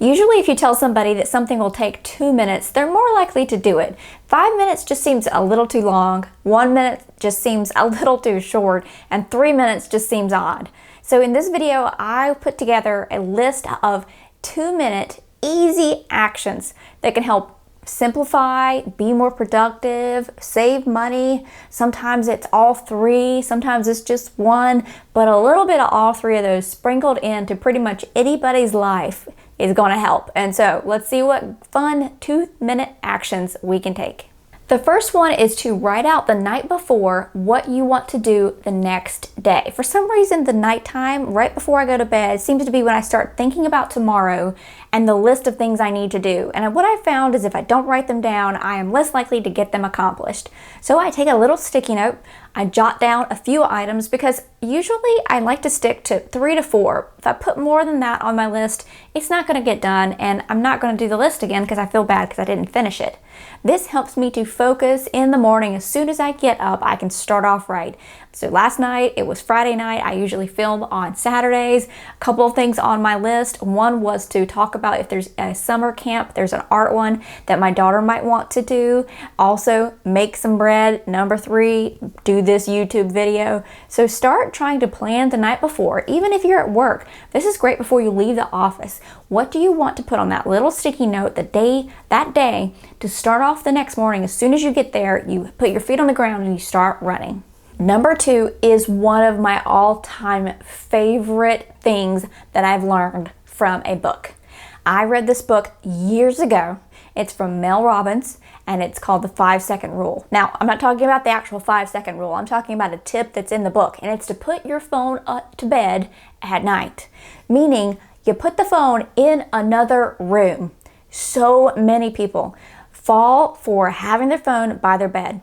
Usually if you tell somebody that something will take 2 minutes, they're more likely to do it. 5 minutes just seems a little too long, 1 minute just seems a little too short, and 3 minutes just seems odd. So in this video, I put together a list of 2-minute easy actions that can help simplify, be more productive, save money. Sometimes it's all three, sometimes it's just one, but a little bit of all three of those sprinkled into pretty much anybody's life is going to help. And so let's see what fun 2-minute actions we can take. The first one is to write out the night before what you want to do the next day. For some reason, the nighttime, right before I go to bed, seems to be when I start thinking about tomorrow and the list of things I need to do. And what I found is if I don't write them down, I am less likely to get them accomplished. So I take a little sticky note, I jot down a few items because usually I like to stick to 3 to 4. If I put more than that on my list, it's not going to get done and I'm not going to do the list again because I feel bad because I didn't finish it. This helps me to focus in the morning. As soon as I get up, I can start off right. So last night, it was Friday night. I usually film on Saturdays. A couple of things on my list. One was to talk about if there's a summer camp, there's an art one that my daughter might want to do. Also, make some bread. Number 3, do this YouTube video. So start trying to plan the night before, even if you're at work. This is great before you leave the office. What do you want to put on that little sticky note that day to start off the next morning? As soon as you get there, you put your feet on the ground and you start running. Number 2 is one of my all-time favorite things that I've learned from a book. I read this book years ago. It's from Mel Robbins and it's called the 5-second rule. Now, I'm not talking about the actual 5-second rule. I'm talking about a tip that's in the book, and it's to put your phone up to bed at night, meaning you put the phone in another room. So many people fall for having their phone by their bed.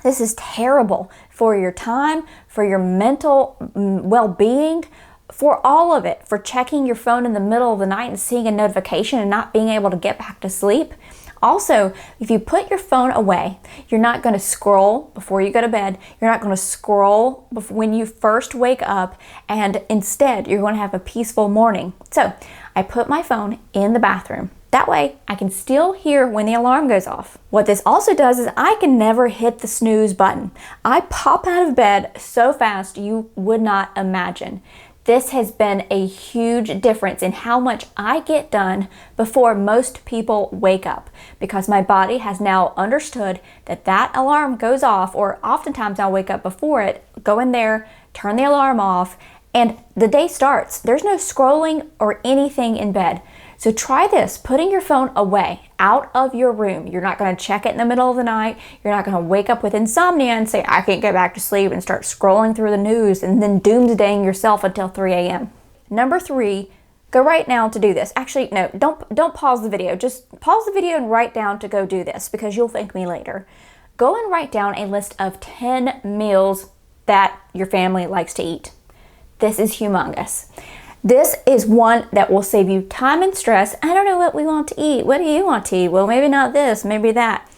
This is terrible for your time, for your mental well-being, for all of it, for checking your phone in the middle of the night and seeing a notification and not being able to get back to sleep. Also, if you put your phone away, you're not going to scroll before you go to bed. You're not going to scroll when you first wake up, and instead you're going to have a peaceful morning. So I put my phone in the bathroom. That way, I can still hear when the alarm goes off. What this also does is I can never hit the snooze button. I pop out of bed so fast you would not imagine. This has been a huge difference in how much I get done before most people wake up, because my body has now understood that that alarm goes off, or oftentimes I'll wake up before it, go in there, turn the alarm off, and the day starts. There's no scrolling or anything in bed. So try this, putting your phone away, out of your room. You're not going to check it in the middle of the night. You're not going to wake up with insomnia and say, I can't get back to sleep, and start scrolling through the news and then doomsdaying yourself until 3 a.m. Number 3, go right now to do this. Actually, no, don't pause the video. Just pause the video and write down to go do this, because you'll thank me later. Go and write down a list of 10 meals that your family likes to eat. This is humongous. This is one that will save you time and stress. I don't know what we want to eat. What do you want to eat? Well, maybe not this, maybe that.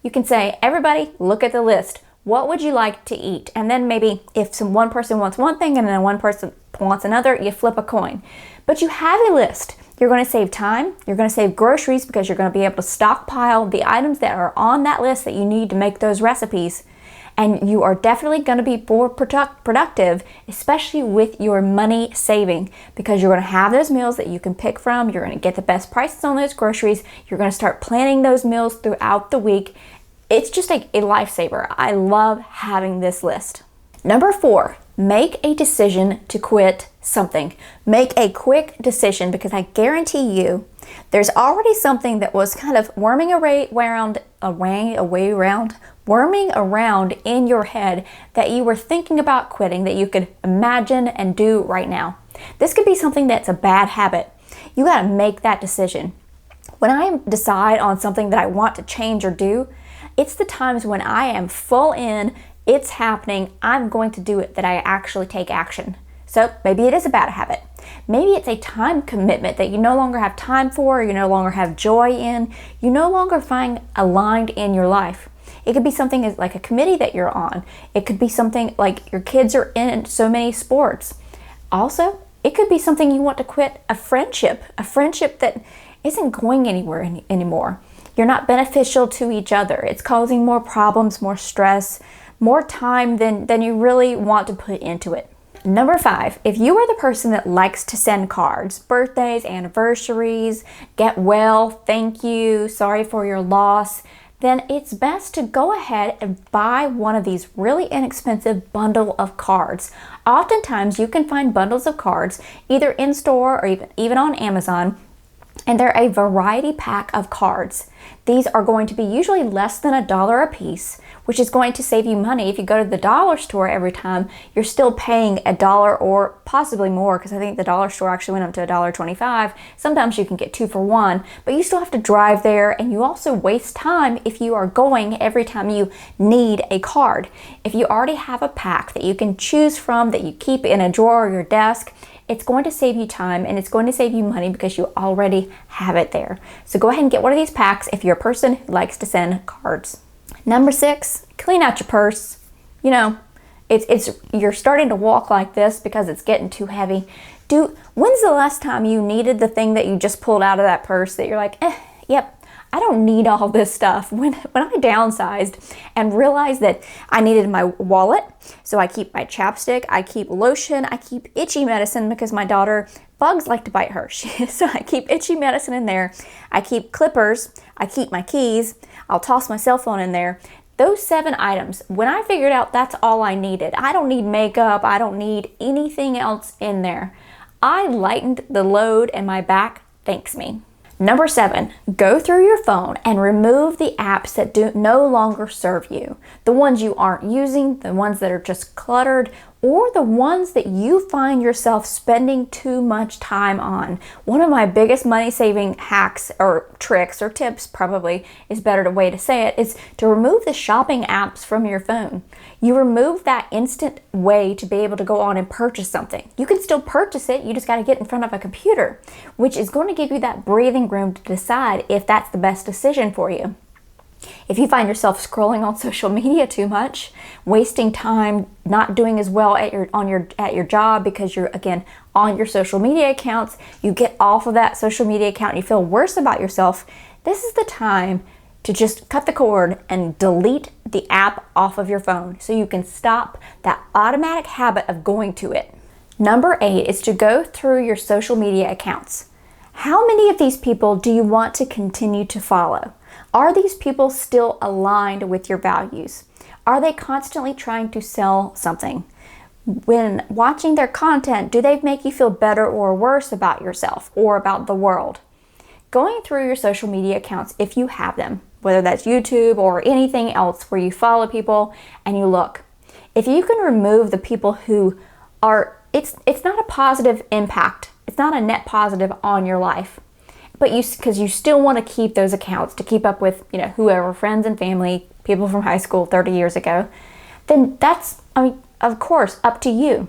You can say, everybody, look at the list. What would you like to eat? And then maybe if one person wants one thing and then one person wants another, you flip a coin. But you have a list. You're going to save time. You're going to save groceries because you're going to be able to stockpile the items that are on that list that you need to make those recipes. And you are definitely going to be more productive, especially with your money saving, because you're going to have those meals that you can pick from. You're going to get the best prices on those groceries. You're going to start planning those meals throughout the week. It's just like a lifesaver. I love having this list. Number 4, make a decision to quit something. Make a quick decision, because I guarantee you there's already something that was kind of worming around in your head that you were thinking about quitting, that you could imagine and do right now. This could be something that's a bad habit. You got to make that decision. When I decide on something that I want to change or do, it's the times when I am full in, it's happening, I'm going to do it, that I actually take action. So maybe it is a bad habit. Maybe it's a time commitment that you no longer have time for, or you no longer have joy in, you no longer find aligned in your life. It could be something like a committee that you're on. It could be something like your kids are in so many sports. Also, It could be something you want to quit, a friendship that isn't going anywhere anymore. You're not beneficial to each other. It's causing more problems, more stress, more time than you really want to put into it. Number 5, if you are the person that likes to send cards, birthdays, anniversaries, get well, thank you, sorry for your loss, then it's best to go ahead and buy one of these really inexpensive bundle of cards. Oftentimes you can find bundles of cards either in store or even on Amazon, and they're a variety pack of cards. These are going to be usually less than $1 a piece, which is going to save you money. If you go to the dollar store every time, you're still paying $1 or possibly more, because I think the dollar store actually went up to $1.25. Sometimes you can get 2 for 1, but you still have to drive there, and you also waste time if you are going every time you need a card. If you already have a pack that you can choose from, that you keep in a drawer or your desk, it's going to save you time and it's going to save you money because you already have it there. So go ahead and get one of these packs if you're a person who likes to send cards. Number 6, clean out your purse. You know, you're starting to walk like this because it's getting too heavy. When's the last time you needed the thing that you just pulled out of that purse that you're like, yep, I don't need all this stuff. When I downsized and realized that I needed my wallet, so I keep my chapstick, I keep lotion, I keep itchy medicine because my daughter, bugs like to bite her. So I keep itchy medicine in there. I keep clippers, I keep my keys, I'll toss my cell phone in there. Those 7 items, when I figured out that's all I needed, I don't need makeup, I don't need anything else in there. I lightened the load and my back thanks me. Number 7, go through your phone and remove the apps that no longer serve you. The ones you aren't using, the ones that are just cluttered, or the ones that you find yourself spending too much time on. One of my biggest money-saving hacks or tricks or tips, probably is better way to say it, is to remove the shopping apps from your phone. You remove that instant way to be able to go on and purchase something. You can still purchase it, you just got to get in front of a computer, which is going to give you that breathing room to decide if that's the best decision for you. If you find yourself scrolling on social media too much, wasting time, not doing as well at your job because you're again on your social media accounts, you get off of that social media account and you feel worse about yourself, this is the time to just cut the cord and delete the app off of your phone so you can stop that automatic habit of going to it. Number 8 is to go through your social media accounts. How many of these people do you want to continue to follow? Are these people still aligned with your values? Are they constantly trying to sell something? When watching their content, do they make you feel better or worse about yourself or about the world? Going through your social media accounts, if you have them, whether that's YouTube or anything else where you follow people and you look, if you can remove the people who are, it's not a positive impact, it's not a net positive on your life, but because you still want to keep those accounts to keep up with, whoever, friends and family, people from high school 30 years ago, then that's, of course, up to you.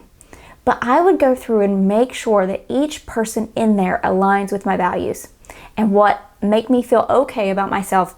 But I would go through and make sure that each person in there aligns with my values and what make me feel okay about myself,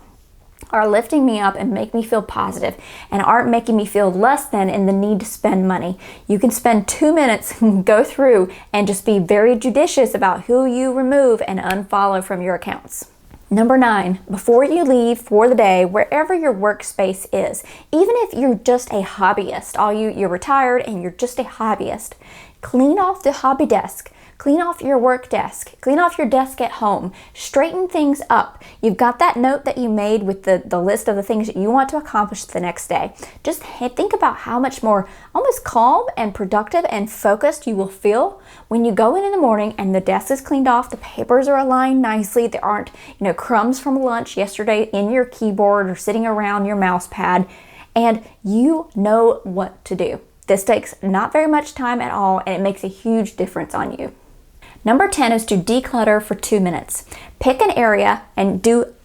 are lifting me up and make me feel positive and aren't making me feel less than in the need to spend money. You can spend 2 minutes and go through and just be very judicious about who you remove and unfollow from your accounts. Number 9, before you leave for the day, wherever your workspace is, even if you're just a hobbyist, you're retired and you're just a hobbyist, clean off the hobby desk. Clean off your work desk. Clean off your desk at home. Straighten things up. You've got that note that you made with the list of the things that you want to accomplish the next day. Just think about how much more almost calm and productive and focused you will feel when you go in the morning and the desk is cleaned off, the papers are aligned nicely, there aren't crumbs from lunch yesterday in your keyboard or sitting around your mouse pad, and you know what to do. This takes not very much time at all, and it makes a huge difference on you. Number 10 is to declutter for 2 minutes. Pick an area and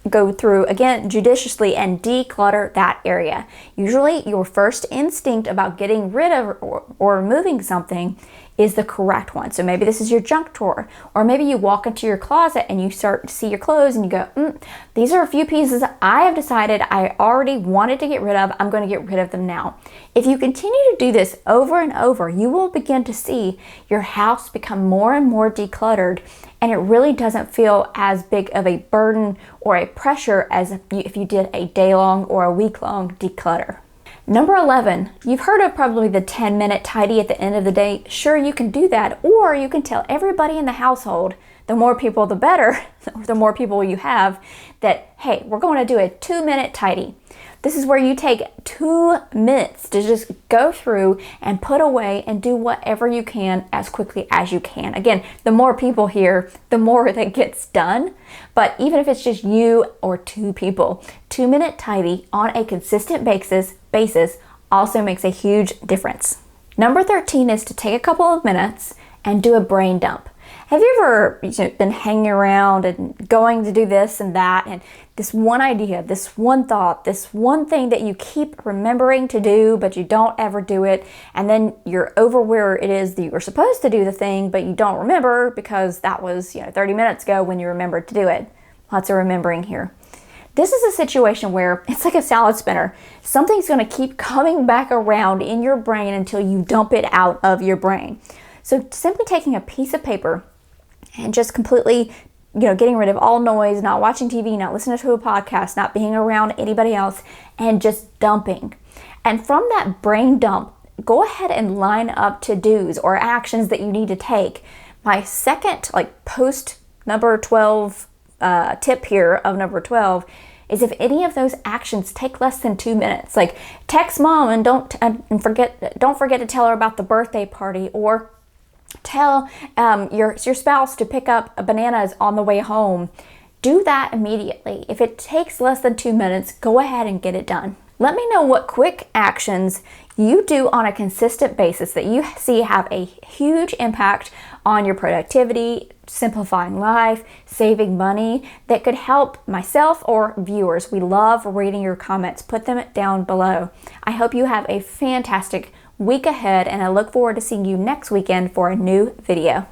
go through, again, judiciously and declutter that area. Usually your first instinct about getting rid of or removing something is the correct one. So maybe this is your junk drawer, or maybe you walk into your closet and you start to see your clothes and you go, these are a few pieces I have decided I already wanted to get rid of. I'm going to get rid of them now. If you continue to do this over and over, you will begin to see your house become more and more decluttered, and it really doesn't feel as big of a burden or a pressure as if you did a day-long or a week-long declutter. Number 11, you've heard of probably the 10-minute tidy at the end of the day. Sure, you can do that, or you can tell everybody in the household, the more people the better, the more people you have, that, hey, we're going to do a 2-minute tidy. This is where you take 2 minutes to just go through and put away and do whatever you can as quickly as you can. Again, the more people here, the more that gets done. But even if it's just you or 2 people, 2-minute tidy on a consistent basis also makes a huge difference. Number 13 is to take a couple of minutes and do a brain dump. Have you ever been hanging around and going to do this and that, and this one idea, this one thought, this one thing that you keep remembering to do, but you don't ever do it, and then you're over where it is that you were supposed to do the thing, but you don't remember because that was 30 minutes ago when you remembered to do it. Lots of remembering here. This is a situation where it's like a salad spinner. Something's going to keep coming back around in your brain until you dump it out of your brain. So simply taking a piece of paper and just completely, getting rid of all noise, not watching TV, not listening to a podcast, not being around anybody else, and just dumping. And from that brain dump, go ahead and line up to-dos or actions that you need to take. My second, post number 12 tip here of number 12 is if any of those actions take less than 2 minutes, like text mom and don't forget to tell her about the birthday party, or tell your spouse to pick up bananas on the way home. Do that immediately. If it takes less than 2 minutes, go ahead and get it done. Let me know what quick actions you do on a consistent basis that you see have a huge impact on your productivity, simplifying life, saving money, that could help myself or viewers. We love reading your comments. Put them down below. I hope you have a fantastic week ahead, and I look forward to seeing you next weekend for a new video.